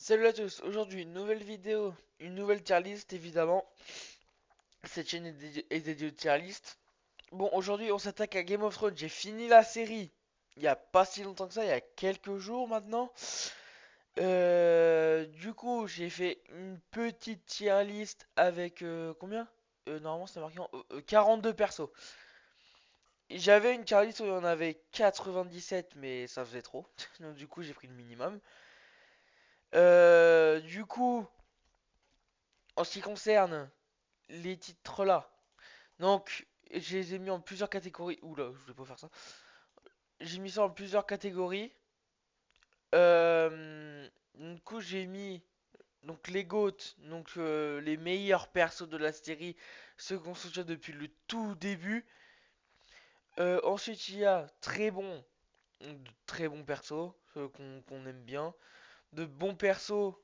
Salut à tous, aujourd'hui une nouvelle vidéo, une nouvelle tier list évidemment. Cette chaîne est dédiée aux tier list. Bon, aujourd'hui on s'attaque à Game of Thrones. J'ai fini la série il y a pas si longtemps que ça, il y a quelques jours maintenant. Du coup, j'ai fait une petite tier list avec combien? Normalement c'est marqué 42 persos. J'avais une tier list où il y en avait 97, mais ça faisait trop. Donc du coup j'ai pris le minimum. Du coup, en ce qui concerne les titres là. Donc, je les ai mis en plusieurs catégories. Oula, je voulais pas faire ça. J'ai mis ça en plusieurs catégories. Du coup, j'ai mis donc les GOAT, donc les meilleurs persos de la série, ceux qu'on soutient depuis le tout début. Ensuite, il y a très bons persos, ceux qu'on aime bien. De bons persos,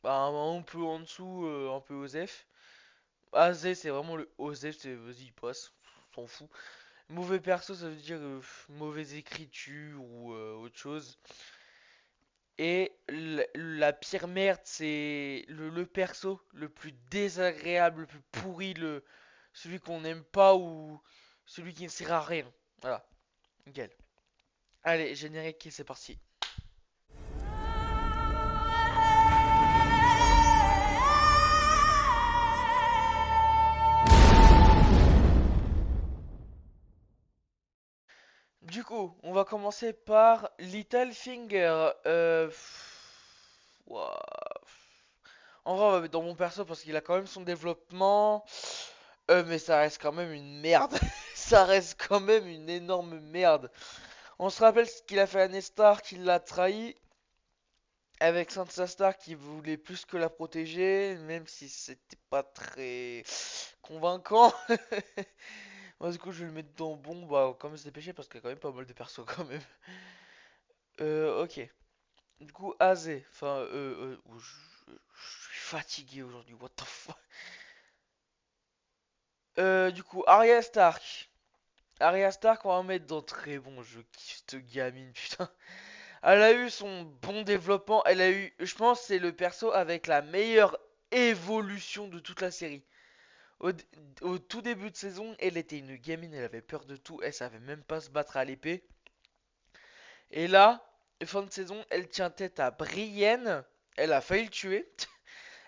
bah, un peu en dessous, un peu OSEF. AZ, c'est vraiment le OSEF, c'est vas-y, il passe, s'en fout. Mauvais perso, ça veut dire mauvaise écriture ou autre chose. Et la pire merde, c'est le perso le plus désagréable, le plus pourri, celui qu'on n'aime pas ou celui qui ne sert à rien. Voilà, nickel. Allez, générique, c'est parti. Du coup, on va commencer par Littlefinger. Ouah. En vrai, on va mettre dans mon perso parce qu'il a quand même son développement. Mais ça reste quand même une merde. Ça reste quand même une énorme merde. On se rappelle ce qu'il a fait à Ned Stark, qu'il l'a trahi. Avec Sansa Stark qui voulait plus que la protéger, même si c'était pas très convaincant. Moi, du coup, je vais le mettre dans bon, bah, comme c'est péché, parce qu'il y a quand même pas mal de persos quand même. Ok. Du coup, Azé. Enfin, je suis fatigué aujourd'hui, what the fuck. Du coup, Arya Stark. Arya Stark, on va mettre dans très bon. Je kiffe cette gamine, putain. Elle a eu son bon développement. Elle a eu, je pense, c'est le perso avec la meilleure évolution de toute la série. Au, au tout début de saison, elle était une gamine. Elle avait peur de tout. Elle savait même pas se battre à l'épée. Et là, fin de saison, elle tient tête à Brienne. Elle a failli le tuer.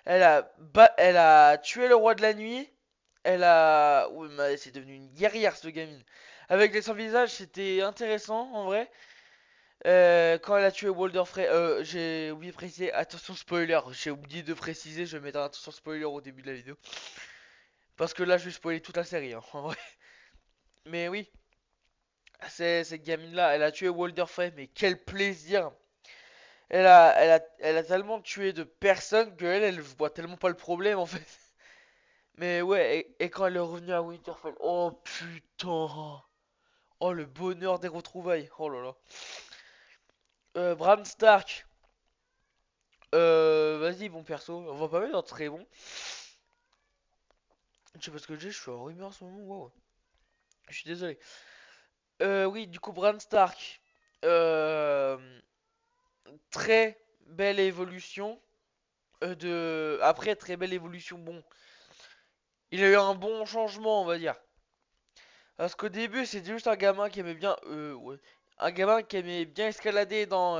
Elle a tué le roi de la nuit. Elle a. Oui, mais c'est devenu une guerrière, ce gamine. Avec les sans visage, c'était intéressant en vrai. Quand elle a tué Walder Frey, j'ai oublié de préciser, attention spoiler, j'ai oublié de préciser, je vais mettre un attention spoiler au début de la vidéo. Parce que là, je vais spoiler toute la série, hein, en vrai. Mais oui, cette gamine-là, elle a tué Walder Frey, mais quel plaisir! Elle a tellement tué de personnes elle voit tellement pas le problème en fait. Mais ouais, et quand elle est revenue à Winterfell, oh putain! Oh le bonheur des retrouvailles, oh là là. Bran Stark, vas-y, bon perso, on va pas mettre un très bon. Je sais pas ce que j'ai, je suis en rumeur en ce moment, wow. Je suis désolé. Oui, du coup, Bran Stark, euh, très belle évolution. Après, très belle évolution, bon. Il a eu un bon changement, on va dire. Parce qu'au début, c'était juste un gamin qui aimait bien. Ouais. Un gamin qui aimait bien escalader dans,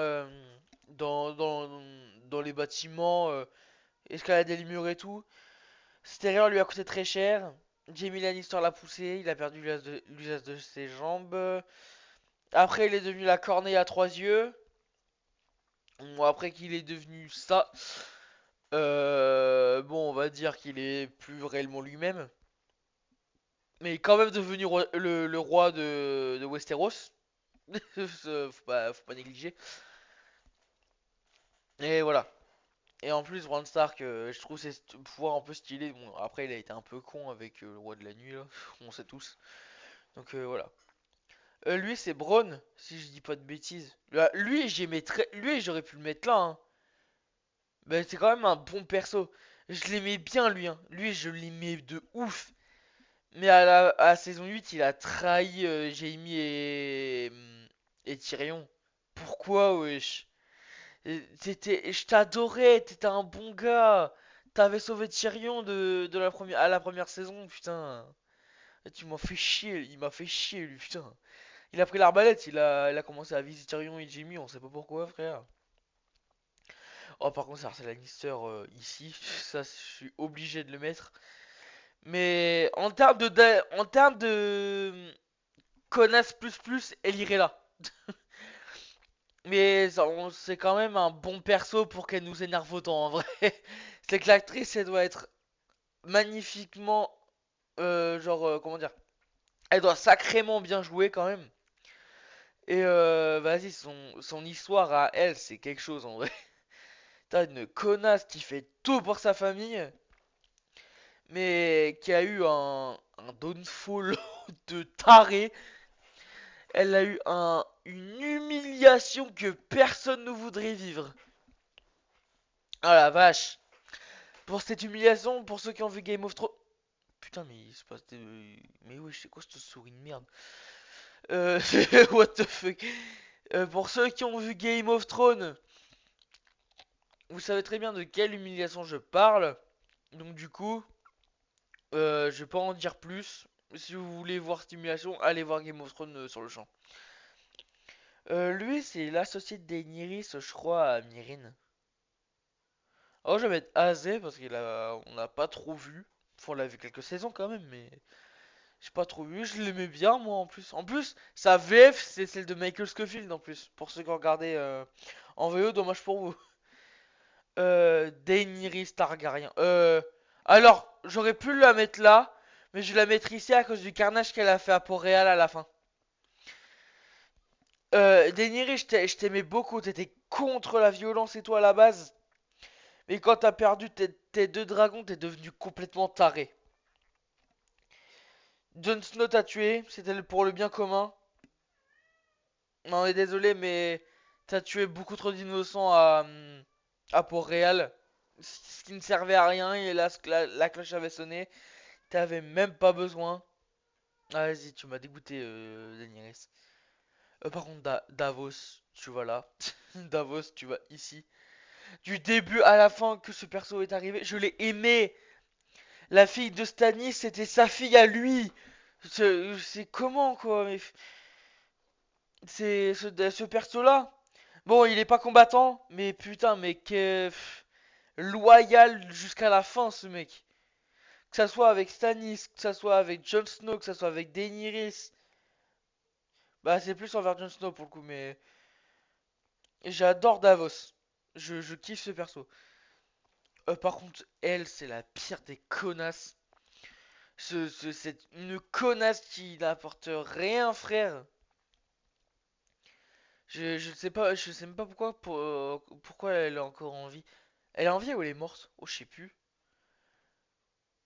dans, dans les bâtiments, escalader les murs et tout. Cette erreur lui a coûté très cher. Jamie Lannister l'a poussé, il a perdu l'usage de ses jambes. Après, il est devenu la corneille à trois yeux. Bon, après qu'il est devenu ça, bon, on va dire qu'il est plus réellement lui-même. Mais il est quand même devenu le roi de Westeros. Faut pas négliger. Et voilà. Et en plus, Bran Stark, je trouve ses pouvoirs un peu stylés. Bon, après, il a été un peu con avec le roi de la nuit, là. On sait tous. Donc voilà. Lui, c'est Bronn, si je dis pas de bêtises. Lui, j'aurais pu le mettre là, hein. Mais c'est quand même un bon perso. Je l'aimais bien, lui, hein. Lui, je l'aimais de ouf. Mais à la saison 8, il a trahi Jaime et Tyrion. Pourquoi, wesh? Je t'adorais, t'étais un bon gars. T'avais sauvé Tyrion de à la première saison, putain. Et tu m'as fait chier, il m'a fait chier, lui, putain. Il a pris l'arbalète, il a commencé à viser Tyrion et Jimmy, on sait pas pourquoi, frère. Oh, par contre, c'est Cersei Lannister ici, ça, je suis obligé de le mettre. Mais en termes de connasse plus plus, elle irait là. Mais c'est quand même un bon perso pour qu'elle nous énerve autant en vrai. C'est que l'actrice, elle doit être magnifiquement, comment dire, elle doit sacrément bien jouer quand même. Et vas-y, son histoire à elle, c'est quelque chose en vrai. T'as une connasse qui fait tout pour sa famille, mais qui a eu un downfall de taré. Elle a eu une humiliation que personne ne voudrait vivre. Ah la vache. Pour cette humiliation, pour ceux qui ont vu Game of Thrones. Putain, mais il se passe des. Mais oui, c'est quoi cette souris de merde? Euh. What the fuck? Pour ceux qui ont vu Game of Thrones, vous savez très bien de quelle humiliation je parle. Donc, du coup, je vais pas en dire plus. Si vous voulez voir cette humiliation, allez voir Game of Thrones sur le champ. Lui, c'est l'associé de Daenerys, je crois, à Myrine. Oh, je vais mettre Azé parce on n'a pas trop vu. Enfin, on l'a vu quelques saisons quand même, mais j'ai pas trop vu. Je l'aimais bien, moi, en plus. En plus, sa VF, c'est celle de Michael Scofield, en plus. Pour ceux qui ont regardé en VO, dommage pour vous. Daenerys Targaryen. Alors, j'aurais pu la mettre là, mais je vais la mettre ici à cause du carnage qu'elle a fait à Port-Réal à la fin. Daenerys, je t'aimais beaucoup. T'étais contre la violence et tout à la base. Mais quand t'as perdu tes deux dragons, t'es devenu complètement taré. Jon Snow t'a tué, c'était pour le bien commun. Non, on est désolé, mais t'as tué beaucoup trop d'innocents à Port-Réal. Ce qui ne servait à rien, et là, la cloche avait sonné. T'avais même pas besoin. Ah, vas-y, tu m'as dégoûté, Daenerys. Par contre, Davos, tu vas là. Davos, tu vas ici. Du début à la fin que ce perso est arrivé, je l'ai aimé. La fille de Stannis, c'était sa fille à lui. C'est comment, quoi, mais c'est ce perso-là. Bon, il est pas combattant, mais putain, mais loyal jusqu'à la fin, ce mec. Que ça soit avec Stannis, que ça soit avec Jon Snow, que ça soit avec Daenerys. Bah, c'est plus envers Jon Snow pour le coup, mais j'adore Davos. Je kiffe ce perso. Par contre, elle, c'est la pire des connasses. C'est une connasse qui n'apporte rien, frère. Je sais pas, je sais même pas pourquoi elle est encore en vie. Elle est en vie ou elle est morte? Oh, je sais plus.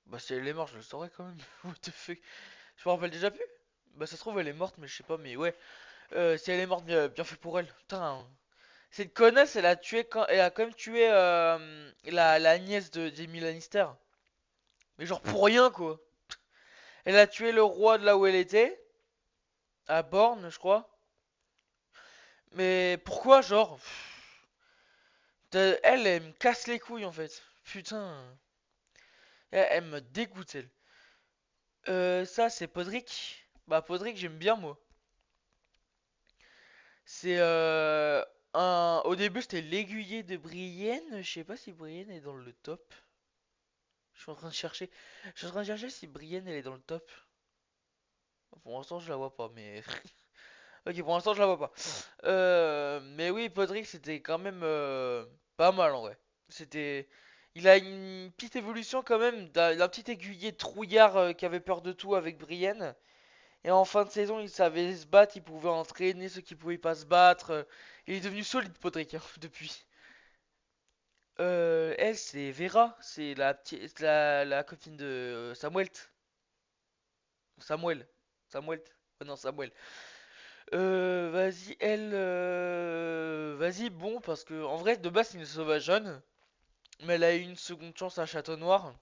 Bah, si elle est morte, je le saurais quand même. What the fuck? Je me rappelle déjà plus. Bah, ça se trouve, elle est morte, mais je sais pas, mais ouais. Si elle est morte, bien fait pour elle. Putain. Cette connasse, elle a quand même tué la nièce de Jamie Lannister. Mais genre pour rien, quoi. Elle a tué le roi de là où elle était. À Borne, je crois. Mais pourquoi, genre? Elle me casse les couilles, en fait. Putain. Elle me dégoûte, elle. Ça, c'est Podrick. Bah, Podrick, j'aime bien, moi. C'est Au début, c'était l'aiguillé de Brienne. Je sais pas si Brienne est dans le top. Je suis en train de chercher. Je suis en train de chercher si Brienne, elle est dans le top. Pour l'instant, je la vois pas, mais. Ok, pour l'instant, je la vois pas. Mais oui, Podrick, c'était quand même pas mal en vrai. C'était. Il a une petite évolution quand même d'un petit aiguillé trouillard qui avait peur de tout avec Brienne. Et en fin de saison, il savait se battre, il pouvait entraîner ceux qui pouvaient pas se battre. Il est devenu solide, Podrick, hein, depuis. Elle, c'est Vera, c'est la copine de Samuel. Samuel. Samuel. Oh non, Samuel. Vas-y, elle. Vas-y, bon, parce que en vrai, de base, c'est une sauvageonne. Mais elle a eu une seconde chance à Château Noir.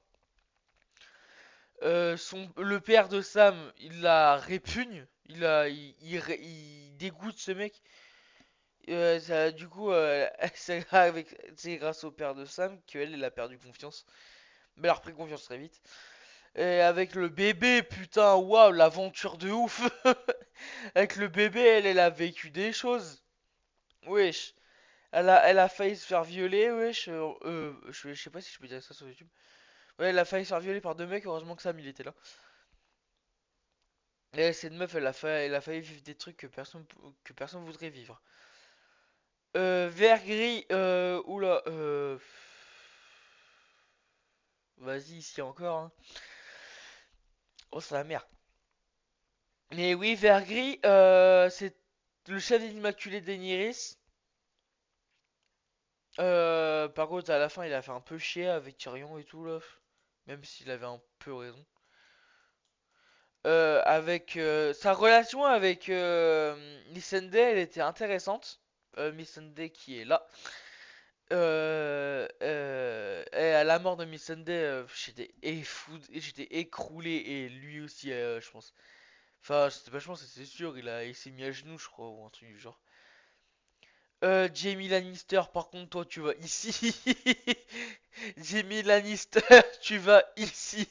Le père de Sam, il la répugne. Il dégoûte ce mec. Du coup, c'est grâce au père de Sam qu'elle elle a perdu confiance. Mais elle a repris confiance très vite. Et avec le bébé, putain, waouh, l'aventure de ouf. Avec le bébé, elle a vécu des choses. Wesh. Elle a failli se faire violer, wesh. Je sais pas si je peux dire ça sur YouTube. Ouais, elle a failli se faire violer par deux mecs, heureusement que Sam il était là. Et cette meuf, elle a failli vivre des trucs que personne voudrait vivre. Vert gris, oula, vas-y, ici encore, hein. Oh, c'est la merde. Mais oui, vert gris, c'est le chef des Immaculés d'Eniris. Par contre, à la fin, il a fait un peu chier avec Tyrion et tout, là. Même s'il avait un peu raison. Avec sa relation avec Missandei, elle était intéressante. Missandei qui est là. Et à la mort de Missandei, j'étais écroulé et lui aussi, je pense. Enfin, c'était pas, je pense, c'est sûr, il s'est mis à genoux, je crois, ou un truc du genre. Jamie Lannister, par contre, toi, tu vas ici. Jamie Lannister, tu vas ici.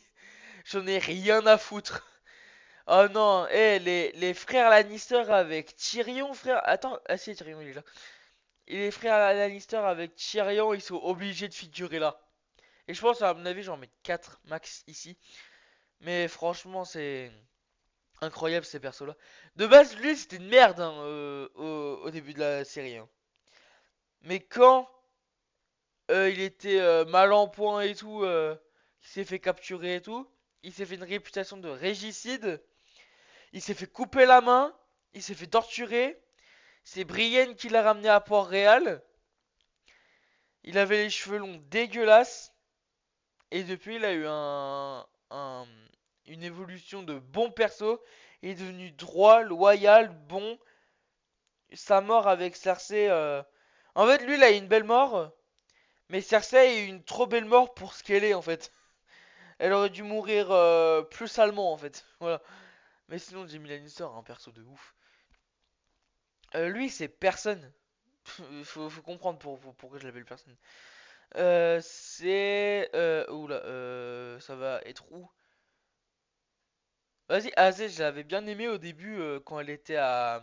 J'en ai rien à foutre. Oh non, les frères Lannister avec Tyrion, frère. Attends, ah si, Tyrion, il est là. Et les frères Lannister avec Tyrion, ils sont obligés de figurer là. Et je pense, à mon avis, j'en mets 4 max ici. Mais franchement, c'est incroyable ces persos-là. De base, lui, c'était une merde hein, au début de la série, hein. Mais quand il était mal en point et tout, il s'est fait capturer et tout, il s'est fait une réputation de régicide, il s'est fait couper la main, il s'est fait torturer, c'est Brienne qui l'a ramené à Port-Réal, il avait les cheveux longs dégueulasses, et depuis il a eu une évolution de bon perso, il est devenu droit, loyal, bon, sa mort avec Cersei, en fait lui il a eu une belle mort, mais Cersei a eu une trop belle mort pour ce qu'elle est en fait. Elle aurait dû mourir plus salement en fait. Voilà. Mais sinon, Jamie Lannister, un perso de ouf. Lui, c'est personne. Faut comprendre pourquoi je l'appelle personne. Oula, ça va être où? Vas-y, Azé, je l'avais bien aimé au début quand elle était à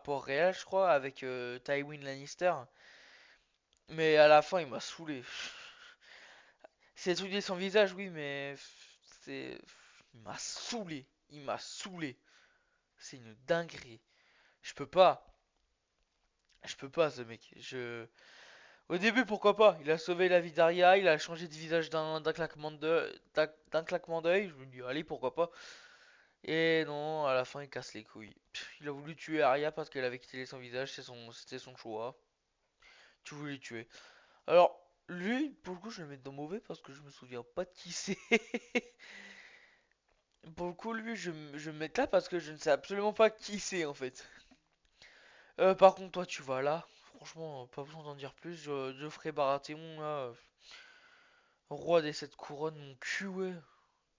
Port-Réal, je crois, avec Tywin Lannister. Mais à la fin, il m'a saoulé. C'est le truc de son visage, oui, mais c'est. Il m'a saoulé. Il m'a saoulé. C'est une dinguerie. Je peux pas. Je peux pas, ce mec. Au début, pourquoi pas? Il a sauvé la vie d'Arya, il a changé de visage d'un claquement d'œil. Je me dis, allez, pourquoi pas? Et non, à la fin, il casse les couilles. Il a voulu tuer Arya parce qu'elle avait quitté son visage, c'était son choix. Tu voulais tuer. Alors, lui, pour le coup, je vais le mettre dans mauvais parce que je me souviens pas de qui c'est. Pour le coup, lui, je vais me mettre là parce que je ne sais absolument pas qui c'est en fait. Par contre, toi, tu vas là. Franchement, pas besoin d'en dire plus. Geoffrey Baratheon, là, roi des sept couronnes, mon cul, ouais.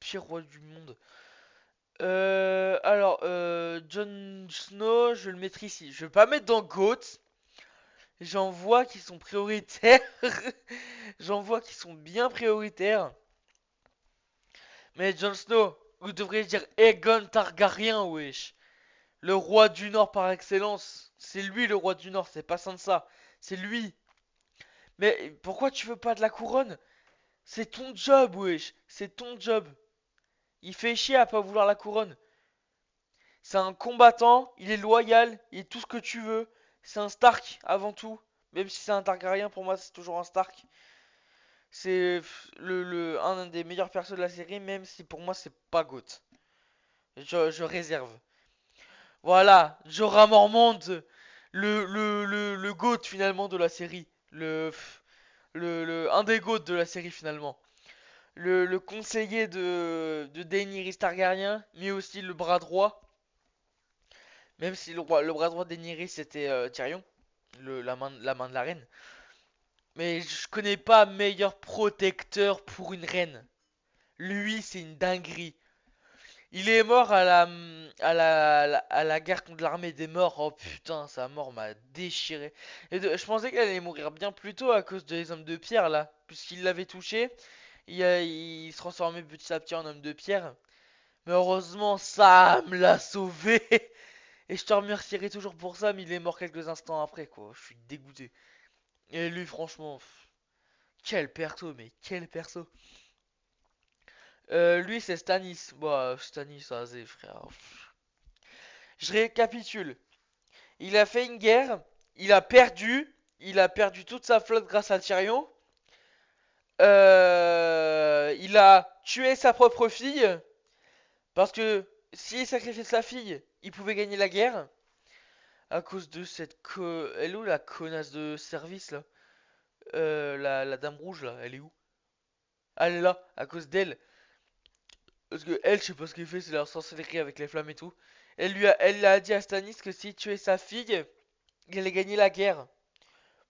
Pire roi du monde. Alors, Jon Snow, je le mettrai ici. Je vais pas mettre dans GOAT. J'en vois qui sont prioritaires. J'en vois qui sont bien prioritaires. Mais Jon Snow, vous devriez dire Aegon Targaryen, wesh. Le roi du Nord par excellence. C'est lui le roi du Nord, c'est pas Sansa. C'est lui. Mais pourquoi tu veux pas de la couronne? C'est ton job, wesh. C'est ton job. Il fait chier à pas vouloir la couronne. C'est un combattant, il est loyal, il est tout ce que tu veux. C'est un Stark avant tout. Même si c'est un Targaryen, pour moi, c'est toujours un Stark. C'est un des meilleurs persos de la série, même si pour moi, c'est pas GOAT. Je réserve. Voilà, Jorah Mormont, le GOAT finalement de la série. Un des GOAT de la série finalement. Le conseiller de Daenerys Targaryen, mais aussi le bras droit. Même si le bras droit de Daenerys c'était Tyrion, la main de la reine. Mais je connais pas meilleur protecteur pour une reine. Lui, c'est une dinguerie. Il est mort à la guerre contre l'armée des morts. Oh putain, sa mort m'a déchiré. Je pensais qu'elle allait mourir bien plus tôt à cause des hommes de pierre là. Puisqu'il l'avait touché, il se transformait petit à petit en homme de pierre. Mais heureusement, Sam l'a sauvé. Et je te remercierai toujours pour ça, mais il est mort quelques instants après quoi. Je suis dégoûté. Et lui, franchement, quel perso, mais quel perso. Lui, c'est Stanis. Bah, Stanis, vas-y, frère. Je récapitule. Il a fait une guerre, il a perdu toute sa flotte grâce à Tyrion. Il a tué sa propre fille, parce que s'il sacrifiait sa fille, il pouvait gagner la guerre. À cause de cette Elle est où la connasse de service là? La dame rouge là, elle est où? Ah, elle est là, à cause d'elle. Parce que elle, je sais pas ce qu'elle fait, c'est la sorcellerie avec les flammes et tout. Elle a dit à Stannis que s'il tuait sa fille, il allait gagner la guerre.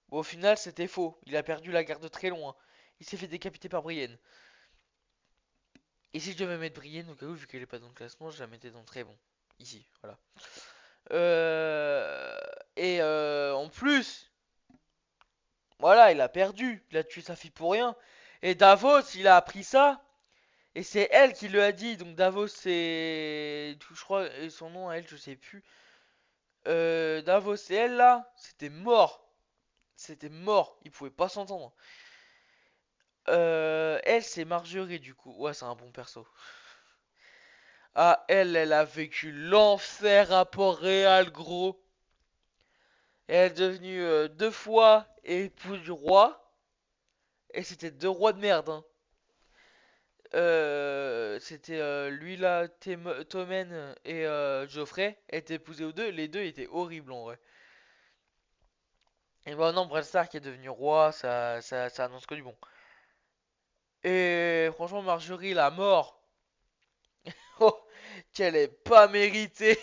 Bon, au final, c'était faux. Il a perdu la guerre de très loin. Il s'est fait décapiter par Brienne. Et si je devais mettre Brienne, au cas où, vu qu'elle est pas dans le classement, je la mettais dans très bon. Ici, voilà. Euh... En plus, voilà, il a perdu. Il a tué sa fille pour rien. Et Davos, il a appris ça. Et c'est elle qui le a dit. Donc Davos, c'est. Je crois, et son nom à elle, je sais plus. Davos et elle là, c'était mort. C'était mort. Ils pouvaient pas s'entendre. Elle, c'est Marjorie du coup. Ouais, c'est un bon perso. Ah, elle a vécu l'enfer à Port-Réal, gros. Elle est devenue deux fois épouse du roi. Et c'était deux rois de merde, hein. C'était lui là, Tommen et Geoffrey étaient épousés aux deux. Les deux étaient horribles en vrai. Et bah non, Bran Stark est devenu roi, ça annonce que du bon. Et franchement, Marjorie, la mort, oh, qu'elle est pas méritée.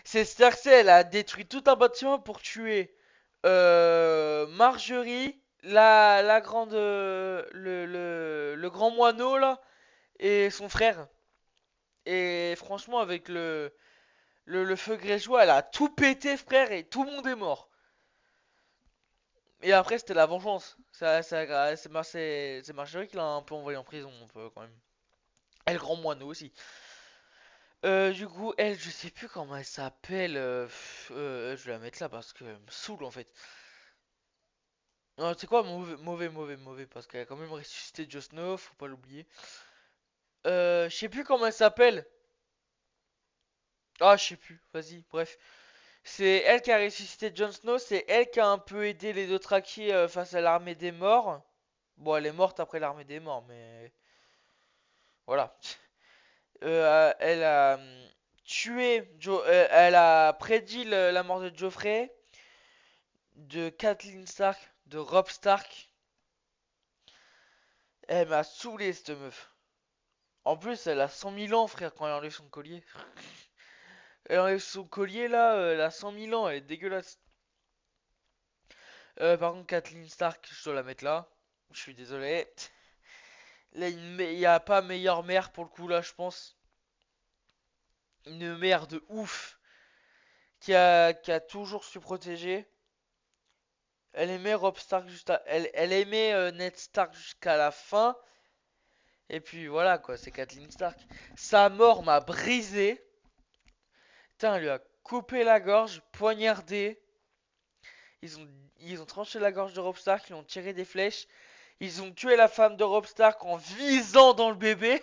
C'est Cersei, elle a détruit tout un bâtiment pour tuer Marjorie, la grande, le grand moineau là, et son frère. Et franchement, avec le feu grégeois, elle a tout pété, frère, et tout le monde est mort. Et après, c'était la vengeance. C'est Marjorie qui l'a un peu envoyé en prison, un peu quand même. Et le grand moineau aussi. Du coup, elle, je sais plus comment elle s'appelle. Je vais la mettre là parce qu'elle me saoule en fait. Non, c'est quoi, mauvais, parce qu'elle a quand même ressuscité Jon Snow, faut pas l'oublier. Je sais plus comment elle s'appelle. Ah, je sais plus, vas-y, bref. C'est elle qui a ressuscité Jon Snow, c'est elle qui a un peu aidé les Dothraki face à l'armée des morts. Bon, elle est morte après l'armée des morts, mais voilà. Elle a elle a prédit la mort de Joffrey, de Catelyn Stark, de Robb Stark. Elle m'a saoulé cette meuf. En plus, elle a 100 000 ans, frère, quand elle enlève son collier. Elle enlève son collier là, elle a 100 000 ans, elle est dégueulasse. Par contre, Kathleen Stark, je dois la mettre là. Je suis désolé. Là, il n'y a pas meilleure mère pour le coup là, je pense. Une mère de ouf qui a toujours su protéger. Elle aimait Robb Stark elle aimait Ned Stark jusqu'à la fin. Et puis voilà quoi, c'est Kathleen Stark. Sa mort m'a brisé. Putain, elle lui a coupé la gorge, poignardé. Ils ont, ils ont tranché la gorge de Robb Stark, ils ont tiré des flèches. Ils ont tué la femme de Robb Stark en visant dans le bébé.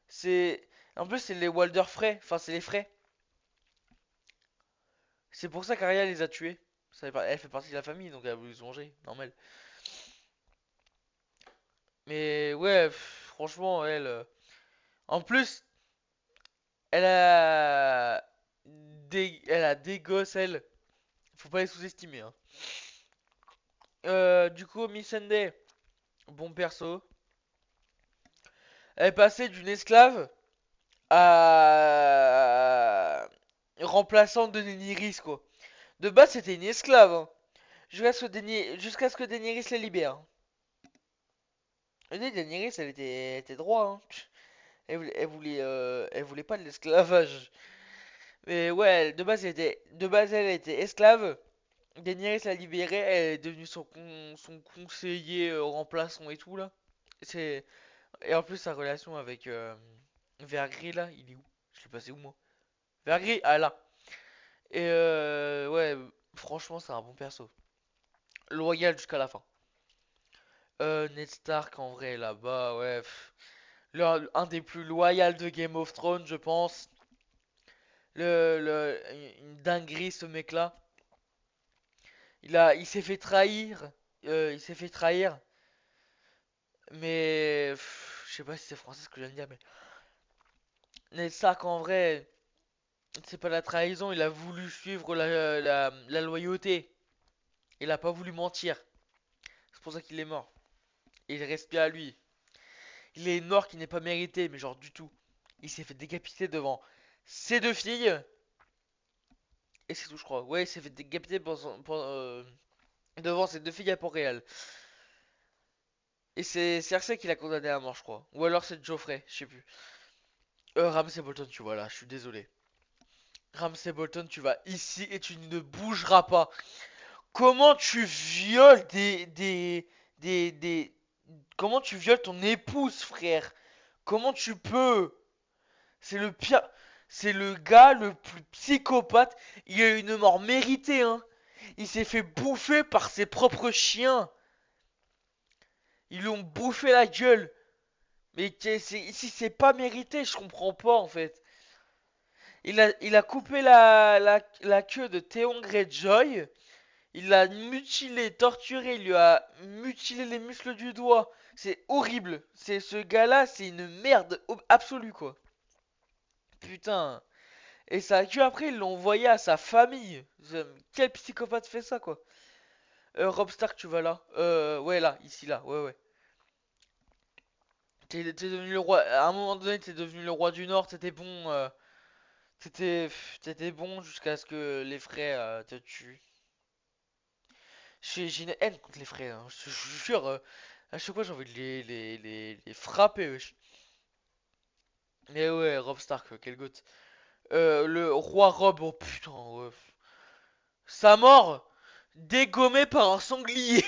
C'est. En plus, c'est les Walder frais. Enfin, c'est les frais. C'est pour ça qu'Arya les a tués. Elle fait partie de la famille, donc elle a voulu se venger. Normal. Mais ouais, franchement, elle. En plus, elle a. Elle a des gosses, elle. Faut pas les sous-estimer, hein. Du coup, Missandei, bon perso. Elle est passée d'une esclave à remplaçante de Daenerys quoi. De base c'était une esclave hein. Jusqu'à ce que Daenerys la libère. Et Daenerys elle était droit hein. Elle voulait pas de l'esclavage. Mais ouais, de base, elle était esclave. Daenerys l'a libérée, elle est devenue son conseiller remplaçant et tout là. C'est Et en plus sa relation avec Vergris là, il est où? Je l'ai passé où moi? Vergris, ah là. Ouais, franchement c'est un bon perso. Loyal jusqu'à la fin. Ned Stark en vrai là-bas, ouais. Un des plus loyaux de Game of Thrones, je pense. Une dinguerie ce mec-là. Il s'est fait trahir. Il s'est fait trahir. Mais je sais pas si c'est français ce que je viens de dire, mais Ned Stark en vrai, c'est pas la trahison. Il a voulu suivre la loyauté. Il a pas voulu mentir. C'est pour ça qu'il est mort. Et il reste bien à lui. Il est une mort qui n'est pas méritée, mais genre du tout. Il s'est fait décapiter devant ses deux filles. Et c'est tout, je crois. Ouais, il s'est fait décapiter devant ses deux filles à Port-Réal. Et c'est Cersei qui l'a condamné à mort, je crois. Ou alors c'est Joffrey, je sais plus. Ramsay Bolton, tu vois là, je suis désolé. Ramsay Bolton, tu vas ici et tu ne bougeras pas. Comment tu violes des... Comment tu violes ton épouse, frère? Comment tu peux? C'est le pire. C'est le gars le plus psychopathe. Il a une mort méritée, hein. Il s'est fait bouffer par ses propres chiens. Ils lui ont bouffé la gueule. Mais si c'est pas mérité, je comprends pas en fait. Il a coupé la queue de Theon Greyjoy. Il l'a mutilé, torturé, il lui a mutilé les muscles du doigt. C'est horrible. Ce gars-là, c'est une merde absolue quoi. Putain. Et ça queue après, ils l'ont envoyé à sa famille. Quel psychopathe fait ça quoi? Rob Stark, tu vas là? Ouais là, ici là, ouais ouais. T'es devenu le roi. À un moment donné, t'es devenu le roi du Nord. C'était bon. T'étais bon jusqu'à ce que les frères te tuent. J'ai une haine contre les frères, hein. Je te jure, à chaque fois j'ai envie de les frapper, wesh. Mais ouais, Rob Stark, quel goût. Le roi Rob, oh putain, ouais. Sa mort, dégommée par un sanglier.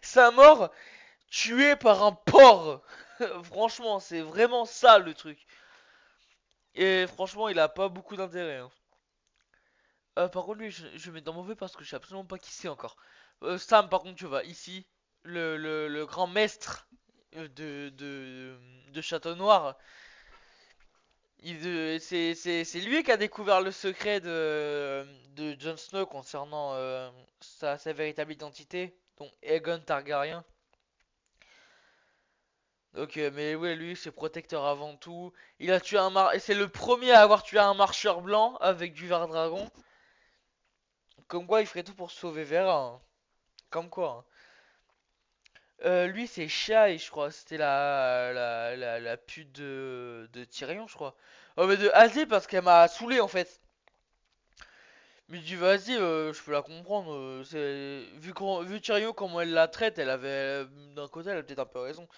Sa mort, tuée par un porc. Franchement, c'est vraiment ça le truc. Et franchement, il a pas beaucoup d'intérêt, hein. Par contre, lui, je vais mettre dans mauvais parce que je sais absolument pas qui c'est encore. Sam, par contre, tu vois, ici, le grand maître de Château Noir, c'est lui qui a découvert le secret de Jon Snow concernant sa véritable identité, donc Aegon Targaryen. Donc, mais ouais, lui, c'est protecteur avant tout. Il a tué et c'est le premier à avoir tué un marcheur blanc avec du ver dragon. Comme quoi, il ferait tout pour sauver Vera, hein. Comme quoi, hein. Lui, c'est Shai, je crois. C'était la pute de Tyrion, je crois. Oh, mais de Azé, parce qu'elle m'a saoulé en fait. Mais du vas-y, je peux la comprendre. Vu Tyrion, comment elle la traite, elle avait. D'un côté, elle a peut-être un peu raison.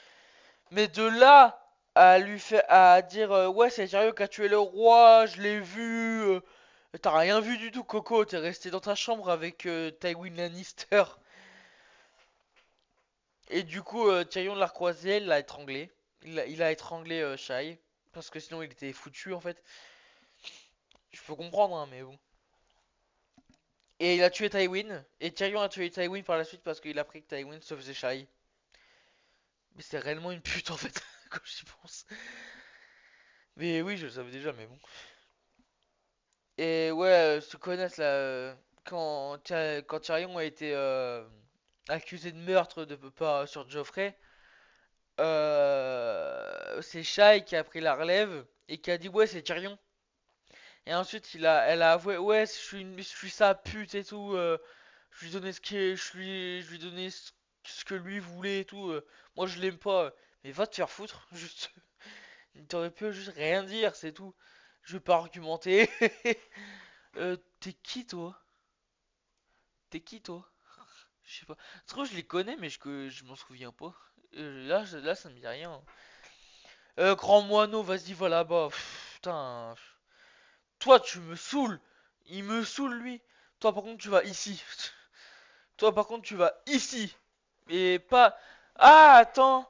Mais de là à dire ouais, c'est Tyrion qui a tué le roi, je l'ai vu. T'as rien vu du tout, Coco. T'es resté dans ta chambre avec Tywin Lannister. Et du coup, Tyrion l'a recroisé, il l'a étranglé. Il a étranglé Shai. Parce que sinon, il était foutu en fait. Je peux comprendre, hein, mais bon. Et il a tué Tywin. Et Tyrion a tué Tywin par la suite parce qu'il a appris que Tywin se faisait Shai. Mais c'est réellement une pute en fait, quand j'y pense. Mais oui, je le savais déjà, mais bon. Et ouais, se connaissent là. Quand Tyrion a été accusé de meurtre sur Joffrey, c'est Shai qui a pris la relève et qui a dit ouais, c'est Tyrion. Et ensuite, elle a avoué, ouais, je suis sa pute et tout. Je lui donnais je lui donnais ce que lui voulait et tout. Moi, je l'aime pas. Mais va te faire foutre. Juste, t'aurais pu juste rien dire, c'est tout. Je vais pas argumenter. T'es qui toi? T'es qui toi? Je sais pas. C'est vrai, je les connais, mais je m'en souviens pas. Là, ça me dit rien. Grand moineau, vas-y, va là-bas. Putain. Toi, tu me saoules. Il me saoule, lui. Toi, par contre, tu vas ici. Toi, par contre, tu vas ici. Et pas... Ah, attends.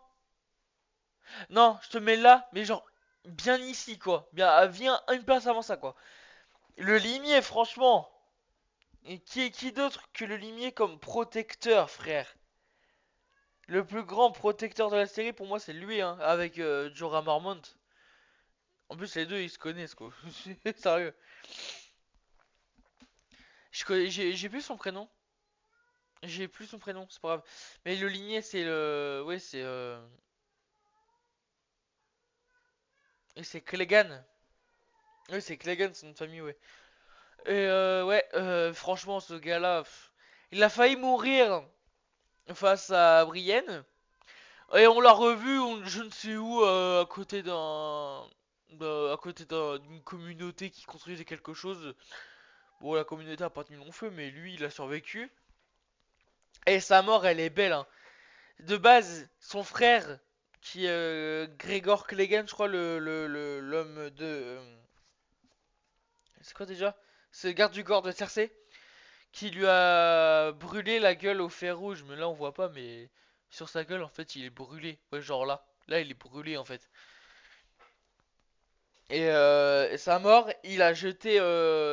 Non, je te mets là, mais genre, bien ici, quoi. Bien, viens une place avant ça, quoi. Le limier, franchement. Et qui d'autre que le limier comme protecteur, frère? Le plus grand protecteur de la série, pour moi, c'est lui, hein, avec Jorah Mormont. En plus, les deux, ils se connaissent, quoi. Sérieux. J'ai plus son prénom. J'ai plus son prénom, c'est pas grave. Mais le ligné, c'est le... Ouais, c'est... Et c'est Clegane. Ouais, c'est Clegane, c'est une famille, ouais. Et ouais, franchement, ce gars-là... Il a failli mourir face à Brienne. Et on l'a revu, je ne sais où, à côté à côté d'une communauté qui construisait quelque chose. Bon, la communauté a pas tenu long feu, mais lui, il a survécu. Et sa mort, elle est belle, hein. De base, son frère, qui est Gregor Clegane, je crois, l'homme de... c'est quoi déjà? C'est le garde du corps de Cersei, qui lui a brûlé la gueule au fer rouge. Mais là, on voit pas, mais sur sa gueule, en fait, il est brûlé. Ouais, genre là. Là, il est brûlé, en fait. Et sa mort, il a jeté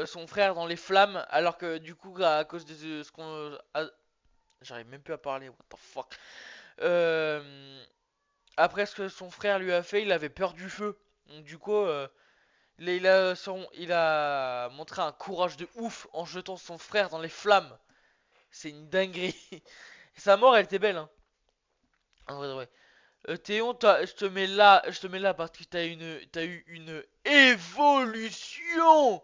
son frère dans les flammes, alors que du coup, à cause de ce qu'on... j'arrive même plus à parler, what the fuck. Euh, Après ce que son frère lui a fait, il avait peur du feu. Donc du coup, il a montré un courage de ouf en jetant son frère dans les flammes. C'est une dinguerie. Et sa mort, elle était belle, hein. En vrai, ouais. Théon, je te mets là parce que t'as eu une évolution.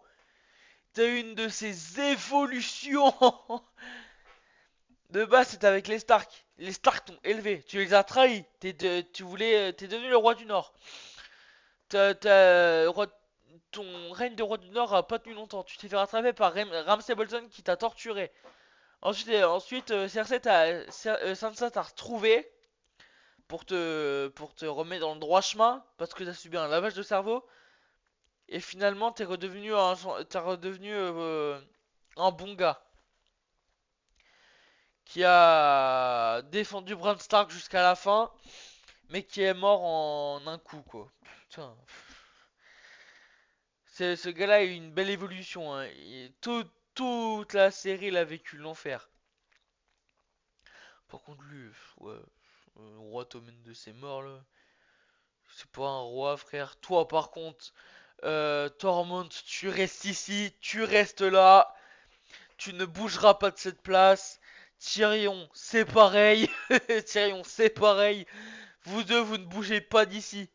T'as eu une de ces évolutions. De base, c'était avec les Stark. Les Stark t'ont élevé. Tu les as trahis. T'es devenu le roi du Nord. Roi ton règne de roi du Nord a pas tenu longtemps. Tu t'es fait rattraper par Ramsay Bolton qui t'a torturé. Ensuite Sansa t'a retrouvé pour te remettre dans le droit chemin parce que t'as subi un lavage de cerveau. Et finalement, t'es redevenu un bon gars qui a défendu Bran Stark jusqu'à la fin, mais qui est mort en un coup, quoi. Putain. Ce gars-là a eu une belle évolution, hein. Toute la série, il a vécu l'enfer. Par contre, lui, ouais, le roi Tommen de ses morts, là. C'est pas un roi, frère. Toi, par contre, Tormund, tu restes ici, tu restes là. Tu ne bougeras pas de cette place. Tyrion, c'est pareil. Tyrion, c'est pareil. Vous deux, vous ne bougez pas d'ici.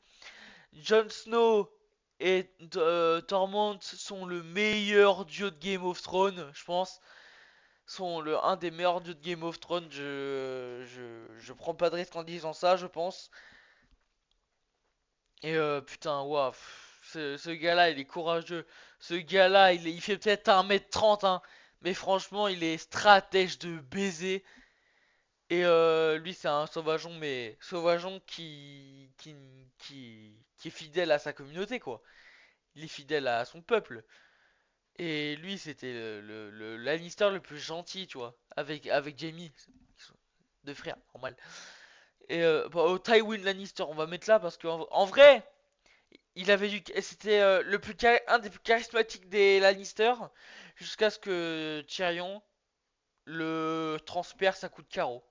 Jon Snow et Tormund sont le meilleur duo de Game of Thrones, je pense. Sont un des meilleurs duos de Game of Thrones. Je prends pas de risque en disant ça, je pense. Et putain, waouh. Ce gars-là, il est courageux. Ce gars-là, il fait peut-être 1m30, hein. Mais franchement, il est stratège de baiser. Et lui, c'est un sauvageon, mais sauvageon qui est fidèle à sa communauté, quoi. Il est fidèle à son peuple. Et lui, c'était le Lannister le plus gentil, tu vois. Avec Jaime. Deux frères, normal. Et Tywin Lannister, on va mettre là parce qu'en en vrai, c'était un des plus charismatiques des Lannister jusqu'à ce que Tyrion le transperce à coup de carreau.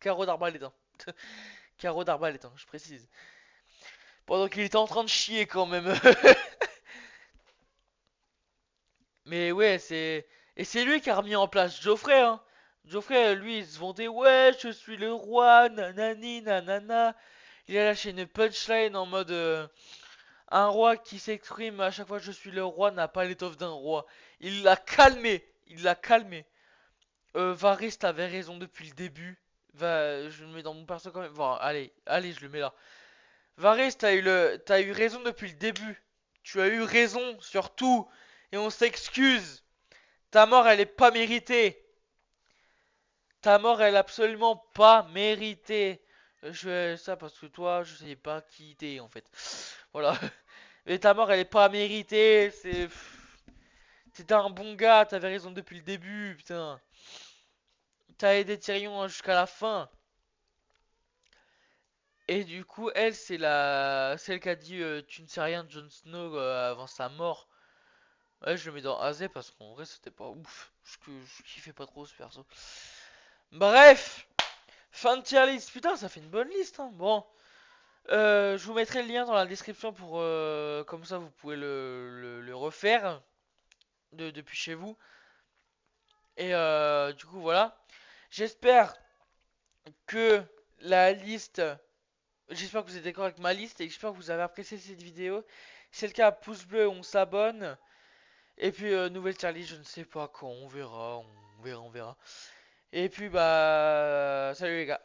Carreau d'arbalète. Carreau d'arbalète, je précise. Pendant qu'il était en train de chier quand même. Mais ouais, c'est... Et c'est lui qui a remis en place Geoffrey, hein. Geoffrey, lui, il se vantait, ouais, je suis le roi, nanani, nanana. Il a lâché une punchline en mode... un roi qui s'exprime à chaque fois je suis le roi n'a pas l'étoffe d'un roi. Il l'a calmé. Il l'a calmé. Varys avait raison depuis le début. Je le mets dans mon perso quand même. Bon, allez, je le mets là. Varys, t'as eu raison depuis le début. Tu as eu raison sur tout. Et on s'excuse. Ta mort, elle est pas méritée. Ta mort, elle est absolument pas méritée. Je fais ça parce que toi, je sais pas qui t'es en fait. Voilà. Et ta mort, elle est pas méritée. T'étais un bon gars, t'avais raison depuis le début, putain. T'as aidé Tyrion jusqu'à la fin. Et du coup, elle, c'est celle qui a dit tu ne sais rien de Jon Snow avant sa mort. Ouais, je le mets dans AZ parce qu'en vrai, c'était pas ouf. Je kiffais pas trop ce perso. Bref, fin de tier list. Putain, ça fait une bonne liste, hein. Bon, je vous mettrai le lien dans la description pour comme ça vous pouvez le refaire depuis chez vous. Et du coup, voilà. J'espère que la liste. J'espère que vous êtes d'accord avec ma liste et j'espère que vous avez apprécié cette vidéo. Si c'est le cas, pouce bleu, on s'abonne. Et puis, nouvelle tier list, je ne sais pas quand, on verra, on verra. Et puis, bah, salut les gars.